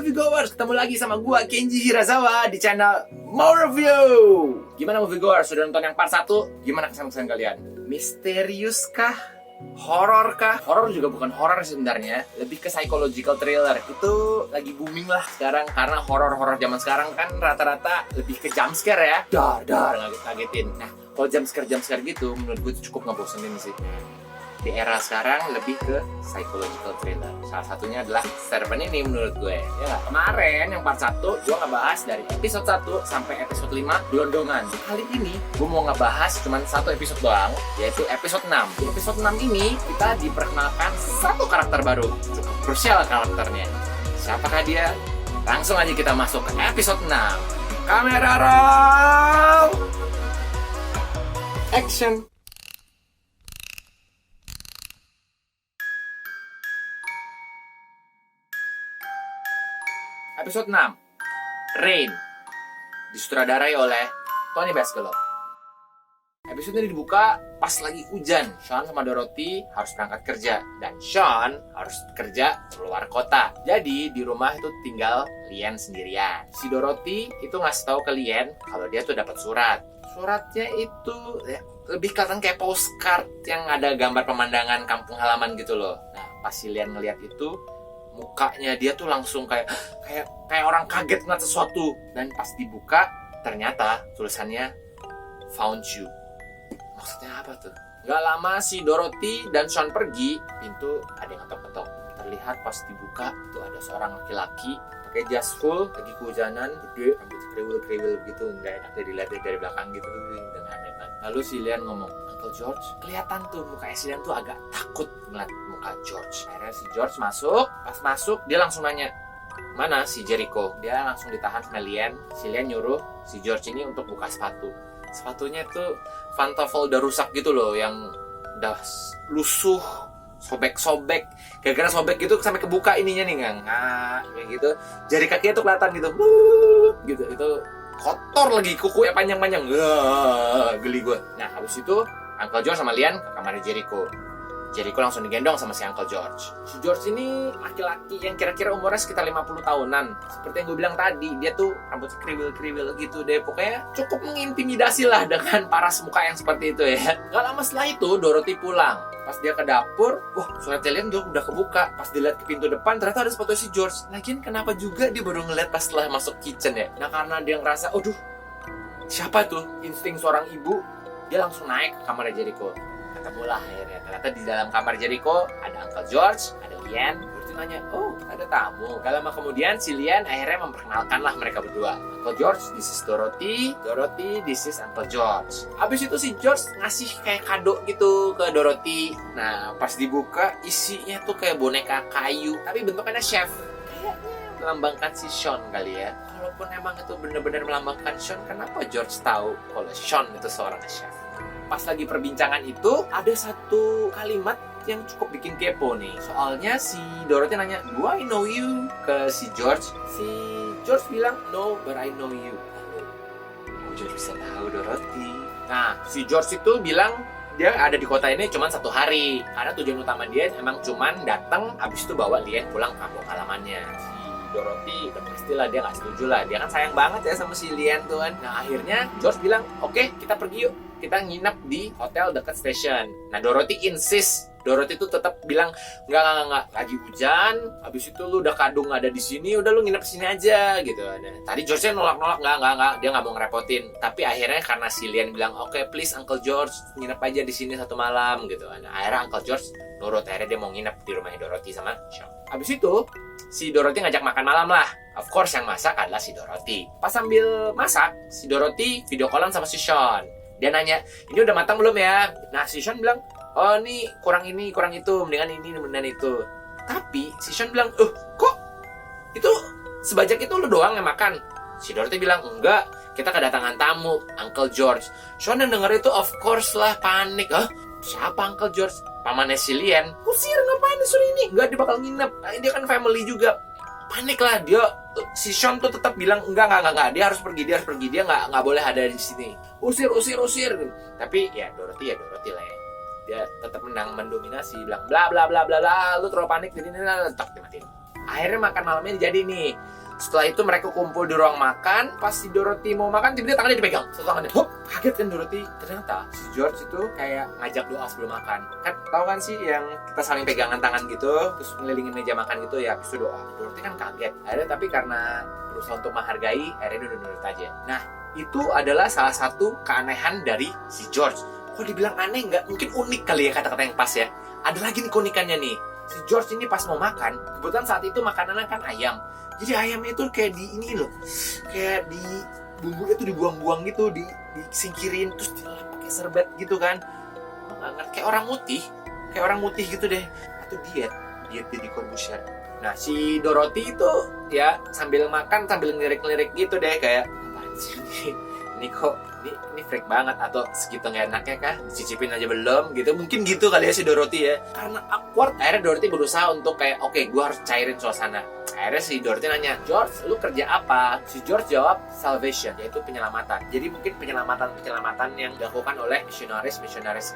Moviegoers, ketemu lagi sama gua Kenji Hirasawa di channel More Review. Gimana Moviegoers? Sudah nonton yang part 1? Gimana kesan-kesan kalian? Misterius kah? Horor kah? Horor juga bukan horor sebenarnya, lebih ke psychological thriller. Itu lagi booming lah sekarang karena horor-horor zaman sekarang kan rata-rata lebih ke jump scare ya. Dar ngagetin. Nah, kalau jump scare gitu menurut gue itu cukup ngebosenin sih. Di era sekarang lebih ke psychological thriller. Salah satunya adalah Servant ini menurut gue. Ya, kemarin yang part 1 gue ngebahas dari episode 1 sampai episode 5 gelondongan. Kali ini gue mau ngebahas cuma satu episode doang, yaitu episode 6. Di episode 6 ini kita diperkenalkan satu karakter baru. Cukup krusial karakternya. Siapakah dia? Langsung aja kita masuk ke episode 6. Kamera roll! Action! Episode 6, Rain, disutradarai oleh Tony Baskerville. Episode ini dibuka pas lagi hujan. Sean sama Dorothy harus berangkat kerja dan Sean harus kerja keluar kota. Jadi di rumah itu tinggal Lien sendirian. Si Dorothy itu ngasih tahu ke Lien kalau dia tuh dapat surat. Suratnya itu ya, lebih kelihatan kayak postcard yang ada gambar pemandangan kampung halaman gitu loh. Nah, pas si Lien ngeliat itu, mukanya dia tuh langsung kayak orang kaget ngeliat sesuatu. Dan pas dibuka ternyata tulisannya found you. Maksudnya apa tuh? Gak lama si Dorothy dan Sean pergi, pintu ada yang ngetok-ngetok. Terlihat pas dibuka tuh ada seorang laki-laki pakai jas full, lagi kehujanan, gede, rambut kriwil-kriwil gitu, nggak enak dilihat dari belakang gitu, dengan aneh. Lalu si Lien ngomong, Uncle George, kelihatan tuh mukanya si Lien tuh agak takut ngeliat muka George. Akhirnya si George masuk, pas masuk dia langsung nanya, mana si Jericho? Dia langsung ditahan sama Lien. Si Lien nyuruh si George ini untuk buka sepatu. Sepatunya tuh pantofel udah rusak gitu loh, yang udah lusuh, sobek-sobek. Gara-gara sobek gitu sampai kebuka ininya nih, kayak gitu. Jari kakinya tuh kelihatan gitu. Itu kotor lagi, kukunya panjang-panjang. Geli gue. Nah, habis itu Uncle George sama Lien ke kamar Jericho. Jericho langsung digendong sama si Uncle George. Si George ini laki-laki yang kira-kira umurnya sekitar 50 tahunan. Seperti yang gue bilang tadi, dia tuh rambutnya kriwil-kriwil gitu deh. Pokoknya cukup mengintimidasi lah dengan paras muka yang seperti itu ya. Gak lama setelah itu, Dorothy pulang. Pas dia ke dapur, wah, surat Lien juga udah kebuka. Pas dilihat ke pintu depan, ternyata ada sepatu si George. Lagian kenapa juga dia baru ngeliat pas setelah masuk kitchen ya? Nah, karena dia ngerasa, aduh, siapa tuh? Insting seorang ibu, dia langsung naik ke kamar Jericho. Ketemulah akhirnya. Ternyata di dalam kamar Jericho ada Uncle George, ada Lien. Dorothy nanya, oh, ada tamu. Gak lama kemudian si Lien akhirnya memperkenalkanlah mereka berdua. Uncle George, this is Dorothy. Dorothy, this is Uncle George. Abis itu si George ngasih kayak kado gitu ke Dorothy. Nah, pas dibuka isinya tuh kayak boneka kayu, tapi bentukannya chef. Kayaknya melambangkan si Sean kali ya. Walaupun emang itu benar-benar melambangkan Sean, kenapa George tahu kalau Sean itu seorang chef? Pas lagi perbincangan itu, ada satu kalimat yang cukup bikin kepo nih. Soalnya si Dorothy nanya, do I know you? Ke si George. Si George bilang, no, but I know you. Oh, George bisa tahu Dorothy. Nah, si George itu bilang, dia ada di kota ini cuma 1 hari. Karena tujuan utama dia emang cuma datang, habis itu bawa Lien pulang ke kampung halamannya. Dorothy udah pastilah dia nggak setuju lah, dia kan sayang banget ya sama si Lien tuh kan. Nah, akhirnya George bilang, oke, kita pergi yuk, kita nginep di hotel dekat stasiun. Nah, Dorothy insist. Dorothy tuh tetap bilang, enggak, lagi hujan, habis itu lu udah kadung ada di sini, udah lu nginep sini aja gitu. Nah, tadi George nolak, enggak, dia nggak mau ngerepotin. Tapi akhirnya karena si Lien bilang, oke, please Uncle George, nginep aja di sini 1 malam gitu. Nah, akhirnya Uncle George nurut, akhirnya dia mau nginep di rumahnya Dorothy sama Sean. Habis itu si Dorothy ngajak makan malam lah. Of course yang masak adalah si Dorothy. Pas sambil masak, si Dorothy video callan sama si Sean. Dia nanya, ini udah matang belum ya? Nah, si Sean bilang, oh ini, kurang itu, mendingan itu. Tapi si Sean bilang, kok itu sebajak itu lu doang yang makan? Si Dorothy bilang, enggak, kita kedatangan tamu, Uncle George. Sean yang denger itu of course lah panik. Hah? Siapa Uncle George? Pamannya si Lien. Usir, ngapain disuruh ini? Enggak, dia bakal nginep. Nah, dia kan family juga. Panik lah dia. Si Sean tuh tetap bilang enggak. Dia harus pergi. Dia nggak boleh ada di sini. Usir. Tapi ya Dorothy lah ya. Dia tetap mendominasi, bilang bla bla bla bla bla, lu terlalu panik, jadi tak dimatiin. Akhirnya makan malamnya jadi nih. Setelah itu mereka kumpul di ruang makan. Pas si Dorothy mau makan, tiba-tiba tangannya dipegang. Satu tangannya, hop, kaget kan Dorothy. Ternyata si George itu kayak ngajak doa sebelum makan. Kan tahu kan sih yang kita saling pegangan tangan gitu, terus ngelilingin meja makan gitu ya, habis itu doa. Dorothy kan kaget. Akhirnya tapi karena berusaha untuk menghargai, akhirnya dia nurut aja. Nah, itu adalah salah satu keanehan dari si George. Kok dibilang aneh nggak? Mungkin unik kali ya kata-kata yang pas ya. Ada lagi nih keunikannya nih. Si George ini pas mau makan, kebetulan saat itu makanannya kan ayam. Jadi ayamnya itu kayak di ini loh, kayak di bumbunya tuh dibuang-buang gitu, disingkirin terus dilap pakai serbet gitu kan. Nggak ngerti, kayak orang mutih gitu deh. Atau diet Deddy Corbuzier. Nah si Dorothy itu ya sambil makan sambil ngelirik-ngelirik gitu deh kayak apaan sih ini kok ini freak banget atau segitu nggak enaknya kah dicicipin aja belum gitu, mungkin gitu kali ya si Dorothy ya. Karena awkward akhirnya Dorothy berusaha untuk kayak oke, gue harus cairin suasana. Akhirnya si Dorothy nanya, George lu kerja apa? Si George jawab salvation, yaitu penyelamatan. Jadi mungkin penyelamatan yang dilakukan oleh misionaris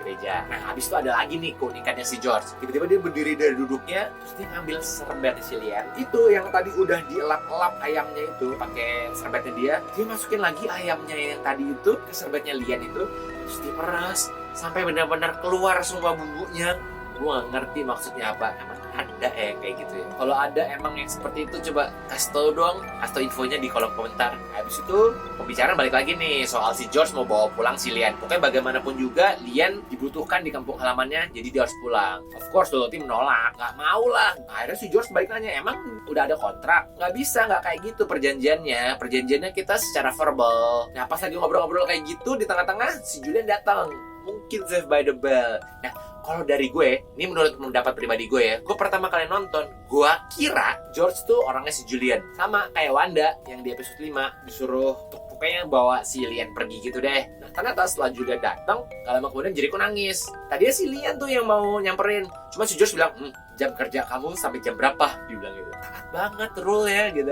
gereja. Nah habis itu ada lagi nih keunikannya si George. Tiba-tiba dia berdiri dari duduknya terus dia ngambil serbet si Lian itu yang tadi udah dielap-elap ayamnya itu pakai serbetnya dia masukin lagi ayamnya yang tadi itu ke serbetnya Lian itu, terus diperas sampai benar-benar keluar semua bumbunya. Gue gak ngerti maksudnya apa. Emang ada ya kayak gitu ya? Kalau ada emang yang seperti itu, coba kasih tau dong, kasih tau infonya di kolom komentar. Habis itu pembicaraan balik lagi nih soal si George mau bawa pulang si Lian. Pokoknya bagaimanapun juga Lian dibutuhkan di kampung halamannya, jadi dia harus pulang. Of course Dorothy menolak, gak mau lah. Akhirnya si George balik nanya, emang udah ada kontrak? Gak bisa, gak kayak gitu perjanjiannya kita secara verbal. Nah pas lagi ngobrol-ngobrol kayak gitu, di tengah-tengah si Julian datang, mungkin Saved by the Bell. Nah kalau dari gue, ini menurut pendapat pribadi gue ya, gue pertama kali nonton, gue kira George tuh orangnya si Julian. Sama kayak Wanda yang di episode 5 disuruh pokoknya bawa si Lian pergi gitu deh. Nah ternyata setelah Julian datang, gak lama kemudian Jericho nangis. Tadinya si Lian tuh yang mau nyamperin, cuma si George bilang, jam kerja kamu sampai jam berapa? Dia bilang gitu. Taat banget rule ya gitu.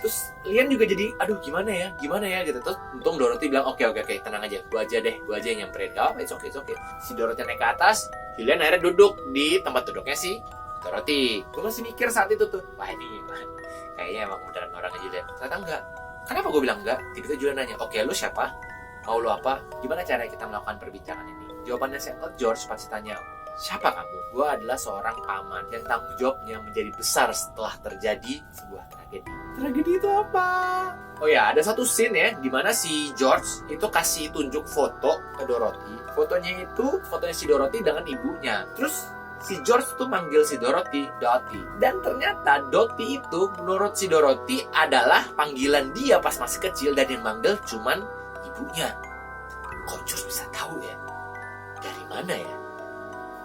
Terus Lian juga jadi, aduh gimana ya gitu. Terus untung Dorothy bilang, oke, tenang aja, gue aja yang nyamperin. Gak apa, it's okay. Si Dorothy naik ke atas, Julian akhirnya duduk di tempat duduknya si Dorothy. Gue masih mikir saat itu tuh, wah ini kayaknya emang beneran orangnya Julian. Ternyata enggak. Kenapa gue bilang enggak? Tiba-tiba Julian nanya, oke lu siapa? Mau lu apa? Gimana cara kita melakukan perbincangan ini? Jawabannya si Uncle George pasti tanya, siapa kamu? Gue adalah seorang paman yang tanggung jawabnya menjadi besar setelah terjadi sebuah tragedi. Tragedi itu apa? Oh ya, ada satu scene ya, dimana si George itu kasih tunjuk foto ke Dorothy. Fotonya si Dorothy dengan ibunya. Terus si George tuh manggil si Dorothy, Dottie. Dan ternyata Dottie itu menurut si Dorothy adalah panggilan dia pas masih kecil dan yang manggil cuman ibunya. Kok George bisa tahu ya? Dari mana ya?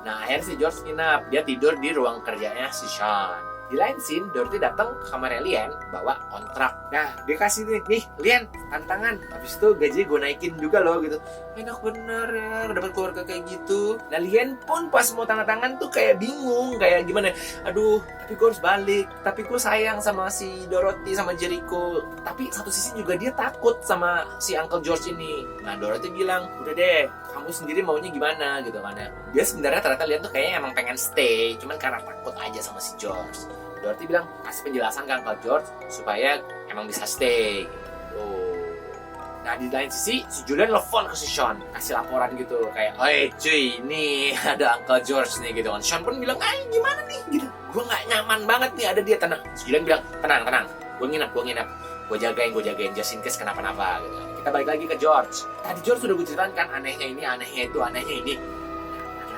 Nah akhirnya si George nginap, dia tidur di ruang kerjanya si Sean. Di lain scene, Dorothy datang ke kamarnya Lian bawa kontrak. Nah, dia kasih nih Lian, tantangan. Habis itu gaji gue naikin juga loh gitu. Enak bener ya, dapat keluarga kayak gitu. Nah, Lian pun pas mau tanda tangan tuh kayak bingung, kayak gimana? Aduh, tapi gue harus balik. Tapi gue sayang sama si Dorothy, sama Jericho. Tapi satu sisi juga dia takut sama si Uncle George ini. Nah, Dorothy bilang, udah deh, kamu sendiri maunya gimana gitu kan ya. Dia sebenarnya ternyata Lian tuh kayaknya emang pengen stay, cuman karena takut aja sama si George. Dorothy bilang, kasih penjelasan ke Uncle George supaya emang bisa stay gitu. Nah di lain sisi, si Julian telepon ke si Sean, kasih laporan gitu kayak, oi cuy, ini ada Uncle George nih gitu kan. Sean pun bilang, gimana nih gitu, gue gak nyaman banget nih ada dia. Tenang, si Julian bilang, tenang, gue nginap, gue jagain just in case kenapa-napa gitu. Kita balik lagi ke George. Tadi George sudah gue ceritakan kan, anehnya ini. Nah, ada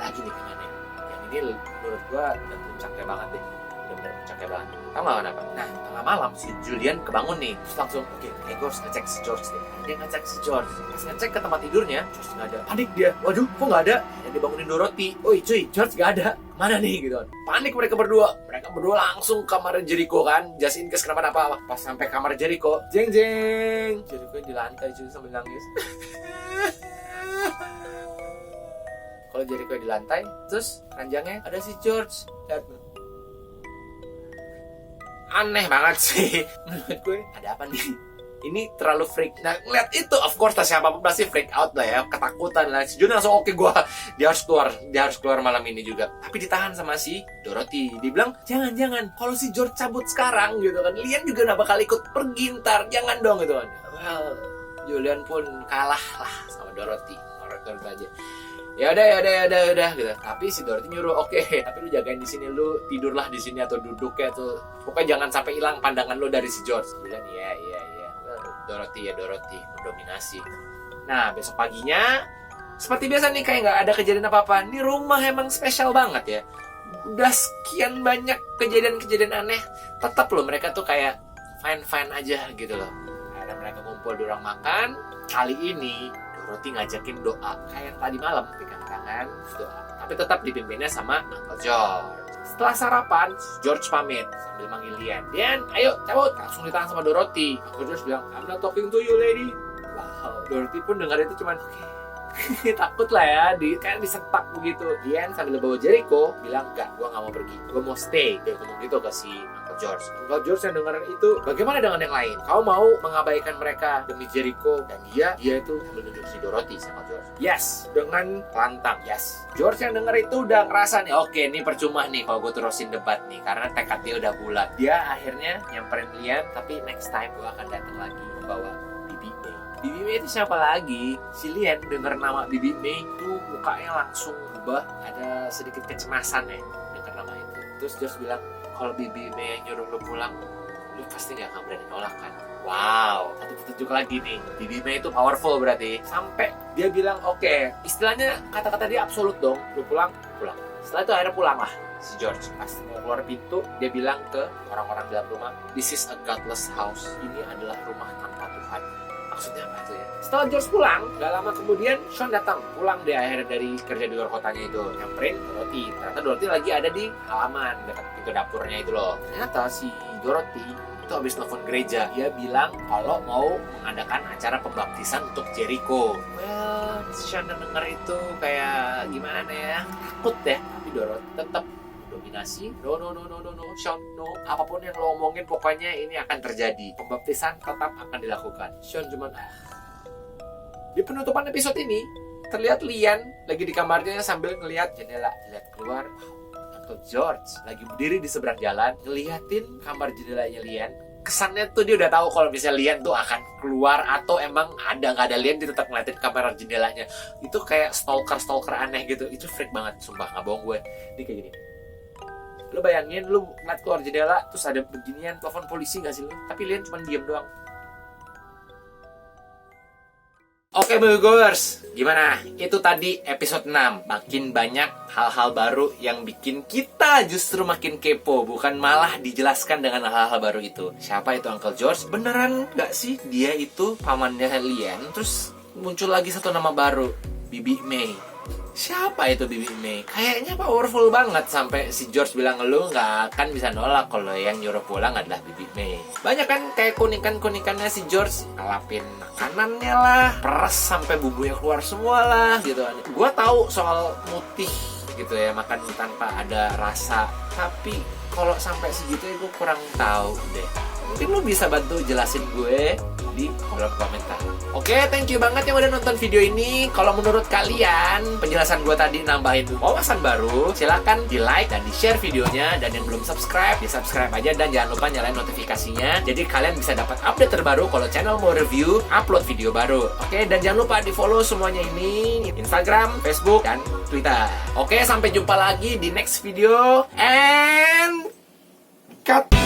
lagi nih kan aneh. Yang ini menurut gue udah puncaknya banget deh. Bener-bener puncaknya banget. Tahu gak kenapa? Nah, tengah malam si Julian kebangun nih. Terus langsung, oke, gue harus ngecek si George deh. Dia ngecek si George. Pas ngecek ke tempat tidurnya, George gak ada. Panik dia. Waduh, kok gak ada? Yang dibangunin Dorothy. Oi cuy, George gak ada. Mana nih gitu kan. Panik mereka berdua langsung ke kamar Jericho kan, just in case kenapa-napa. Pas sampai kamar Jericho, jeng Jericho di lantai cuy sambil nangis. Kalau Jericho di lantai, terus ranjangnya ada si George. Lihat tuh. Aneh banget sih menurut gue. Ada apa nih? ini terlalu freak. Nah, ngeliat itu, of course lah siapapun pasti freak out lah ya, ketakutan lah. Si John langsung oke, dia harus keluar malam ini juga. Tapi ditahan sama si Dorothy. Dia bilang, jangan, kalau si George cabut sekarang gitu kan, Lian juga gak bakal ikut pergi ntar, jangan dong gitu kan. Well, Julian pun kalah lah sama Dorothy. Dorothy aja. Ya udah gitu. Tapi si Dorothy nyuruh, oke, tapi lu jagain di sini, lu tidurlah di sini atau duduk ya tuh. Pokoknya jangan sampai hilang pandangan lu dari si George. Bilang iya. Dorothy mendominasi. Nah, besok paginya seperti biasa nih, kayak nggak ada kejadian apa-apa. Ini rumah emang spesial banget ya. Udah sekian banyak kejadian-kejadian aneh, tetap loh mereka tuh kayak fine aja gitu loh. Akhirnya mereka ngumpul di ruang makan. Kali ini Dorothy ngajakin doa kayak tadi malam, pegang tangan doa. Tapi tetap dipimpinnya sama Uncle George. Setelah sarapan, George pamit sambil manggil Lian. Lian, ayo cabut. Langsung ditahan sama Dorothy. Uncle George bilang, I'm not talking to you, lady. Wow, Dorothy pun dengar itu cuman takut lah ya, kayak disetak begitu. Lian sambil bawa Jericho bilang, enggak, gue gak mau pergi, gue mau stay. Dia ngomong gitu ke si Uncle George. Uncle George yang dengar itu, bagaimana dengan yang lain? Kau mau mengabaikan mereka demi Jericho? Dan dia itu menunjuk si Dorothy sama George. Yes, dengan lantang, yes. George yang denger itu udah ngerasa nih, oke, ini percuma nih kalau gue terusin debat nih, karena tekad dia udah bulat. Dia akhirnya nyamperin Lian, tapi next time gue akan datang lagi membawa Bibi May. Bibi May itu siapa lagi? Si Lian denger nama Bibi May itu mukanya langsung berubah, ada sedikit kecemasan ya denger nama itu. Terus George bilang, kalau Bibi May yang nyuruh lu pulang, lu pasti gak akan berani nolak kan? Wow, satu petunjuk lagi nih. Bibi May itu powerful berarti. Sampai dia bilang, oke, istilahnya kata-kata dia absolut dong. Lu pulang. Setelah itu akhirnya pulang lah si George. Pas mau keluar pintu, dia bilang ke orang-orang dalam rumah, this is a godless house. Ini adalah rumah tanpa Tuhan. Maksudnya apa itu ya? Setelah George pulang, gak lama kemudian Sean datang. Pulang dia akhirnya dari kerja di luar kotanya itu. Nyamperin Dorothy. Ternyata Dorothy lagi ada di halaman dekat pintu dapurnya itu loh. Ternyata si Dorothy itu habis telepon gereja. Dia bilang kalau mau mengadakan acara pembaptisan untuk Jericho. Well, Sean denger itu kayak gimana ya, takut deh. Tapi Dorothy tetap dominasi. No, Sean, no. Apapun yang lo omongin, pokoknya ini akan terjadi. Pembaptisan tetap akan dilakukan. Sean cuman di penutupan episode ini terlihat Lian lagi di kamarnya sambil ngelihat jendela, lihat keluar. Uncle George lagi berdiri di seberang jalan ngeliatin kamar jendelanya Lian. Kesannya tuh dia udah tahu kalau misalnya Lian tuh akan keluar, atau emang nggak ada Lian, dia tetap ngeliatin kamar jendelanya. Itu kayak stalker aneh gitu. Itu freak banget, sumpah nggak bohong gue. Ini kayak gini. Lu bayangin lu ngeliat keluar jendela terus ada beginian, telepon polisi nggak sih lu? Tapi Lian cuma diem doang. Oke, Moviegoers, gimana? Itu tadi episode 6. Makin banyak hal-hal baru yang bikin kita justru makin kepo, bukan malah dijelaskan dengan hal-hal baru itu. Siapa itu Uncle George? Beneran gak sih dia itu pamannya Lian? Terus muncul lagi satu nama baru, Bibi May. Siapa itu Bibi May? Kayaknya powerful banget sampai si George bilang, lu gak akan bisa nolak kalau yang nyuruh pulang adalah Bibi May. Banyak kan kayak kunikan-kunikannya si George, ngelapin makanannya lah, peres sampai bumbunya keluar semua lah gitu. Gua tahu soal mutih gitu ya, makan tanpa ada rasa, tapi kalau sampai segitu ya gue kurang tahu deh. Mungkin lu bisa bantu jelasin gue di kolom komentar. Oke, thank you banget yang udah nonton video ini. Kalau menurut kalian penjelasan gue tadi nambahin wawasan baru, silahkan di like dan di share videonya. Dan yang belum subscribe, di subscribe aja. Dan jangan lupa nyalain notifikasinya, jadi kalian bisa dapat update terbaru kalau channel mau review, upload video baru. Oke, dan jangan lupa di follow semuanya ini, Instagram, Facebook, dan Twitter. Oke, sampai jumpa lagi di next video. And cut.